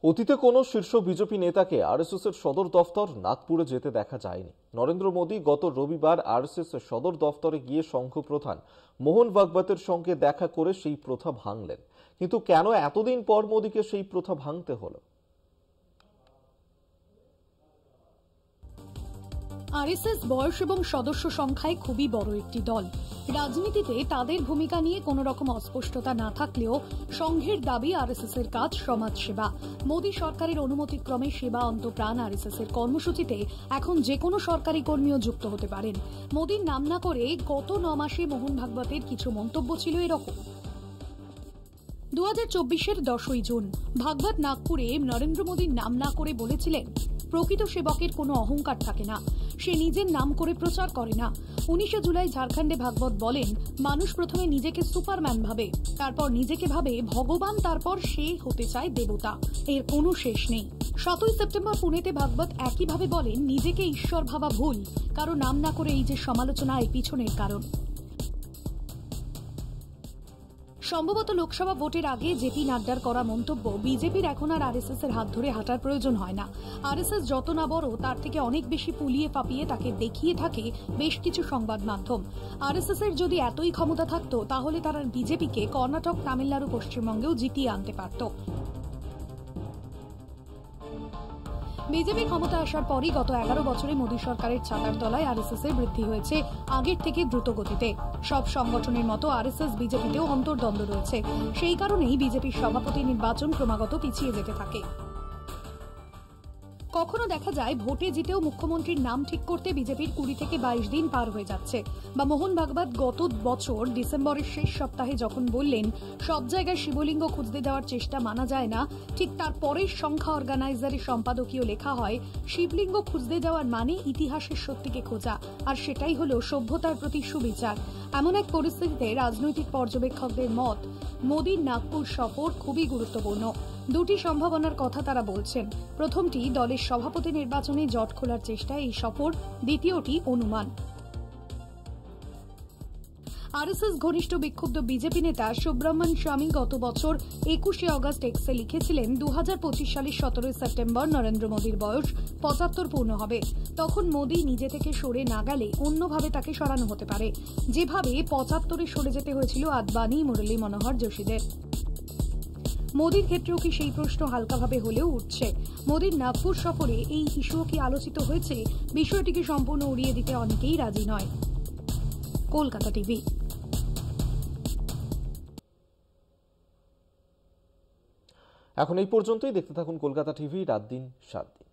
অতীতে কোনো শীর্ষ বিজেপি নেতাকে আরএসএস এর সদর দফতর নাগপুরে যেতে দেখা যায়নি। নরেন্দ্র মোদী গত রবিবার আরএসএস এর সদর দফতরে গিয়ে সংঘ প্রধান মোহন ভাগবতের সঙ্গে দেখা করে সেই প্রথা ভাঙলেন। কিন্তু কেন এতদিন পর মোদীকে সেই প্রথা ভাঙতে হলো? আরএসএস বয়স এবং সদস্য সংখ্যায় খুবই বড় একটি দল। রাজনীতিতে তাদের ভূমিকা নিয়ে কোনো রকম অস্পষ্টতা না থাকলেও সংঘের দাবি আরএসএস এর কাজ সমাজসেবা। মোদী সরকারের অনুমতিক্রমে সেবা অন্তপ্রাণ আরএসএস এর কর্মসূচিতে এখন যে কোনো সরকারি কর্মীও যুক্ত হতে পারেন। মোদীর নাম না করে গত 9 মাসে মোহন ভাগবতের কিছু মন্তব্য ছিল এরকম। 2024-এর 10ই জুন ভাগবত নাগপুরে নরেন্দ্র মোদীর নাম না করে বলেছিলেন, প্রকৃত সেবকের কোনো অহংকার থাকে না, সে নিজের নাম করে প্রচার করে না। 19 জুলাই ঝাড়খণ্ডে ভাগবত বলেন, মানুষ প্রথমে নিজেকে সুপারম্যান ভাবে, তারপর নিজেকে ভাবে ভগবান, তারপর সে হতে চায় দেবতা। এর কোনো শেষ নেই। 7ই সেপ্টেম্বর পুনেতে ভাগবত একইভাবে বলেন, নিজেকে ঈশ্বর ভাবা ভুল, কারো নাম না করে এই যে সমালোচনা, এর পিছনের কারণ। সম্ভবত লোকসভা ভোটের আগে জেপি নাড্ডার করা মন্তব্য, বিজেপির এখন আর আরএসএস এর হাত ধরে হাঁটার প্রয়োজন হয় না। আরএসএস যত না বড়, তার থেকে অনেক বেশি পুলিয়ে পাপিয়ে তাকে দেখিয়ে থাকে বেশ কিছু সংবাদ মাধ্যম। আরএসএস এর যদি এতই ক্ষমতা থাকতো, তাহলে তারা বিজেপিকে কর্ণাটক, তামিলনাড়ু, পশ্চিমবঙ্গেও জিতিয়ে আনতে পারত। বিজেপি ক্ষমতা আসার পরই গত 11 বছরে মোদী সরকারের ছাতার তলায় আরএসএস এর বৃদ্ধি হয়েছে আগের থেকে দ্রুত গতিতে। সব সংগঠনের মতো আরএসএস বিজেপিতেও অন্তর্দ্বন্দ্ব রয়েছে। সেই কারণেই বিজেপির সভাপতি নির্বাচন ক্রমাগত পিছিয়ে যেতে থাকে। কখনো দেখা যায় ভোটে জিতেও মুখ্যমন্ত্রীর নাম ঠিক করতে বিজেপির 20 থেকে 22 দিন পার হয়ে যাচ্ছে। বা মোহন ভাগবত গত বছর ডিসেম্বরের শেষ সপ্তাহে যখন বললেন, সব জায়গায় শিবলিঙ্গ খুঁজতে দেওয়ার চেষ্টা মানা যায় না, ঠিক তার পরের সংখ্যা অর্গানাইজারের সম্পাদকীয় লেখা হয়, শিবলিঙ্গ খুঁজতে যাওয়ার মানে ইতিহাসের সত্যিকে খোঁজা, আর সেটাই হলো সভ্যতার প্রতি সুবিচার। এমন এক পরিস্থিতিতে রাজনৈতিক পর্যবেক্ষকদের মত, মোদীর নাগপুর সফর খুবই গুরুত্বপূর্ণ। দুটি সম্ভাবনার কথা তারা বলছেন। প্রথমটি দলের সভাপতি নির্বাচনে জট খোলার চেষ্টায় এই সফর, দ্বিতীয়টি অনুমান। আরএসএস ঘনিষ্ঠ বিক্ষুব্ধ বিজেপি নেতা সুব্রমণ্য স্বামী গত বছর 21শে অগস্ট এক্সে লিখেছিলেন, 2025 সালের 17 সেপ্টেম্বর নরেন্দ্র মোদীর বয়স 75 পূর্ণ হবে। তখন মোদী নিজে থেকে সরে না গেলে অন্যভাবে তাকে সরানো হতে পারে, যেভাবে 75-এ সরে যেতে হয়েছিল আদবানি, মুরলী মনোহর যোশীদের। মোদীর ক্ষেত্রেও কি সেই প্রশ্ন হালকাভাবে হলেও উঠছে। মোদীর নাগপুর সফরে এই ইস্যুও কি আলোচিত হয়েছে? বিষয়টিকে সম্পূর্ণ উড়িয়ে দিতে অনেকেই রাজি নয়। কলকাতা টিভি। এখন এই পর্যন্তই। দেখতে থাকুন কলকাতা টিভি, রাত দিন 7 দিন।